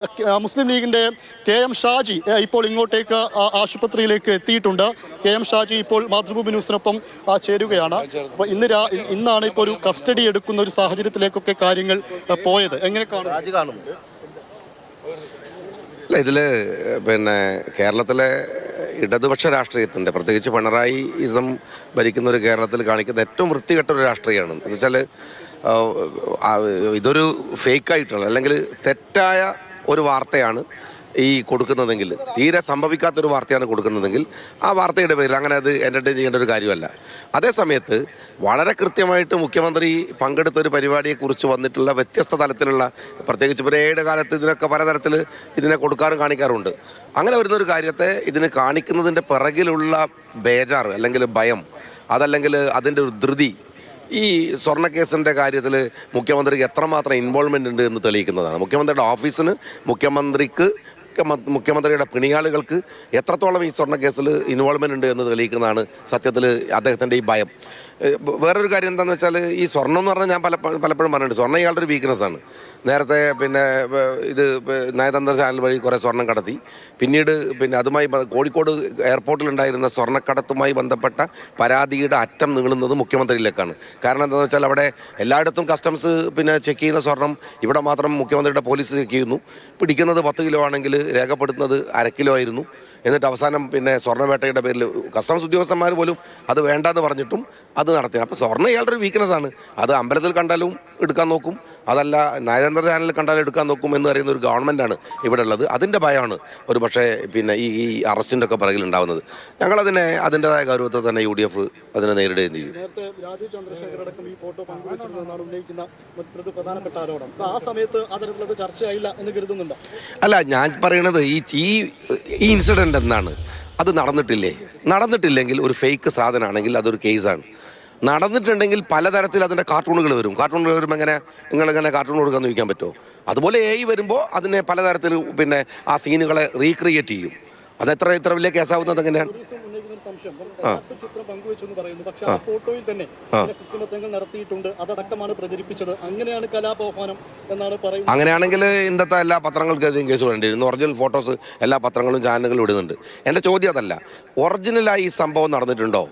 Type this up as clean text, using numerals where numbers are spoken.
മുസ്ലിം ലീഗിന്റെ കെ.എം. ഷാജി ഇപ്പോൾ ഇങ്ങോട്ടേക്ക് ആശുപത്രിയിലേക്ക് എത്തിയിട്ടുണ്ട്. കെ.എം. ഷാജി ഇപ്പോൾ മാതൃഭൂമി ന്യൂസിനൊപ്പം ചേരുകയാണ്. അപ്പോൾ ഇന്നാണ് ഇപ്പോൾ ഒരു കസ്റ്റഡി എടുക്കുന്ന ഒരു സാഹചര്യത്തിലേക്കൊക്കെ കാര്യങ്ങൾ പോയത്. എങ്ങനെ കാണും? അല്ല, ഇതില് കേരളത്തിലെ ഇടതുപക്ഷ രാഷ്ട്രീയത്തിൻ്റെ, പ്രത്യേകിച്ച് പിണറായി ഇസം ഭരിക്കുന്ന ഒരു കേരളത്തിൽ കാണിക്കുന്ന ഏറ്റവും വൃത്തികെട്ട ഒരു രാഷ്ട്രീയമാണ്. എന്ന് വെച്ചാൽ ഇതൊരു ഫേക്കായിട്ടുള്ള അല്ലെങ്കിൽ തെറ്റായ ഒരു വാർത്തയാണ് ഈ കൊടുക്കുന്നതെങ്കിൽ, തീരെ സംഭവിക്കാത്തൊരു വാർത്തയാണ് കൊടുക്കുന്നതെങ്കിൽ ആ വാർത്തയുടെ പേരിൽ അങ്ങനെ അത് എൻ്റർടൈൻ ചെയ്യേണ്ട ഒരു കാര്യമല്ല. അതേസമയത്ത് വളരെ കൃത്യമായിട്ട് മുഖ്യമന്ത്രി പങ്കെടുത്തൊരു പരിപാടിയെക്കുറിച്ച് വന്നിട്ടുള്ള വ്യത്യസ്ത തലത്തിലുള്ള, പ്രത്യേകിച്ച് ഇവരുടെ കാലത്ത് ഇതിനൊക്കെ പലതരത്തിൽ ഇതിനെ കൊടുക്കാറും കാണിക്കാറുണ്ട്. അങ്ങനെ വരുന്നൊരു കാര്യത്തെ ഇതിന് കാണിക്കുന്നതിൻ്റെ പിറകിലുള്ള ബേജാറ് അല്ലെങ്കിൽ ഭയം, അതല്ലെങ്കിൽ അതിൻ്റെ ഒരു ധൃതി ഈ സ്വർണ്ണക്കേസിൻ്റെ കാര്യത്തിൽ മുഖ്യമന്ത്രിക്ക് എത്രമാത്രം ഇൻവോൾവ്മെൻ്റ് ഉണ്ട് എന്ന് തെളിയിക്കുന്നതാണ്. മുഖ്യമന്ത്രിയുടെ ഓഫീസിന്, മുഖ്യമന്ത്രിയുടെ പിണിയാളുകൾക്ക് എത്രത്തോളം ഈ സ്വർണ്ണക്കേസിൽ ഇൻവോൾവ്മെൻ്റ് ഉണ്ട് എന്ന് തെളിയിക്കുന്നതാണ് സത്യത്തിൽ അദ്ദേഹത്തിൻ്റെ ഈ ഭയം. വേറൊരു കാര്യം എന്താണെന്ന് വെച്ചാൽ, ഈ സ്വർണ്ണം എന്ന് പറഞ്ഞാൽ ഞാൻ പലപ്പോഴും പറഞ്ഞിട്ടുണ്ട്, സ്വർണ്ണം ഇയാളുടെ ഒരു വീക്ക്നെസ്സാണ്. നേരത്തെ ഇത് നയതന്ത്ര ചാനൽ വഴി കുറേ സ്വർണം കടത്തി, പിന്നീട് അതുമായി കോഴിക്കോട് എയർപോർട്ടിലുണ്ടായിരുന്ന സ്വർണ്ണക്കടത്തുമായി ബന്ധപ്പെട്ട പരാതിയുടെ അറ്റം നീളുന്നത് മുഖ്യമന്ത്രിയിലേക്കാണ്. കാരണം എന്താണെന്ന് വെച്ചാൽ, അവിടെ എല്ലായിടത്തും കസ്റ്റംസ് ചെക്ക് ചെയ്യുന്ന സ്വർണം ഇവിടെ മാത്രം മുഖ്യമന്ത്രിയുടെ പോലീസ് ചെക്ക് ചെയ്യുന്നു. പിടിക്കുന്നത് 10 കിലോ ആണെങ്കിൽ രേഖപ്പെടുത്തുന്നത് 1/2 കിലോ ആയിരുന്നു. എന്നിട്ട് അവസാനം സ്വർണ്ണവേട്ടയുടെ പേരിൽ കസ്റ്റംസ് ഉദ്യോഗസ്ഥന്മാർ പോലും അത് വേണ്ടാന്ന് പറഞ്ഞിട്ടും അത് നടത്തി. അപ്പോൾ സ്വർണ്ണം ഇയാളുടെ ഒരു വീക്ക്നെസ്സാണ്. അത് അമ്പലത്തിൽ കണ്ടാലും എടുക്കാൻ നോക്കും, അതല്ല നയതന്ത്ര ചാനലിൽ കണ്ടാലും എടുക്കാൻ നോക്കും എന്ന് പറയുന്ന ഒരു ഗവൺമെൻറ്റാണ് ഇവിടെ ഉള്ളത്. അതിൻ്റെ ഭയമാണ് ഒരു പക്ഷേ ഈ അറസ്റ്റിൻ്റെ ഒക്കെ പിറകിലുണ്ടാവുന്നത്. ഞങ്ങളതിനെ അതിൻ്റെതായ ഗൗരവത്തെ തന്നെ UDF അതിനെ നേരിടുകയും ചെയ്യും. അല്ല, ഞാൻ പറയണത് ഈ ഇൻസിഡൻ്റ് എന്താണ്, അത് നടന്നിട്ടില്ലെങ്കിൽ ഒരു ഫേക്ക് സാധനമാണെങ്കിൽ അതൊരു കേസാണ്. നടന്നിട്ടുണ്ടെങ്കിൽ പലതരത്തിൽ അതിൻ്റെ കാർട്ടൂണുകൾ വരുമ്പോൾ നിങ്ങളിങ്ങനെ കാർട്ടൂൺ കൊടുക്കാമെന്ന് ചോദിക്കാൻ പറ്റുമോ? അതുപോലെ AI വരുമ്പോൾ അതിനെ പലതരത്തിൽ ആ സീനുകളെ റീക്രിയേറ്റ് ചെയ്യും. അത് എത്ര വലിയ കേസാവുന്നത് എങ്ങനെയാണ്? അങ്ങനെയാണെങ്കിൽ ഇന്നത്തെ എല്ലാ പത്രങ്ങൾക്കും കേസ് വേണ്ടിയിരുന്നു. ഒറിജിനൽ ഫോട്ടോസ് എല്ലാ പത്രങ്ങളും ചാനലുകളും ഇടുന്നുണ്ട്. എൻ്റെ ചോദ്യം അതല്ല, ഒറിജിനലായി ഈ സംഭവം നടന്നിട്ടുണ്ടോ?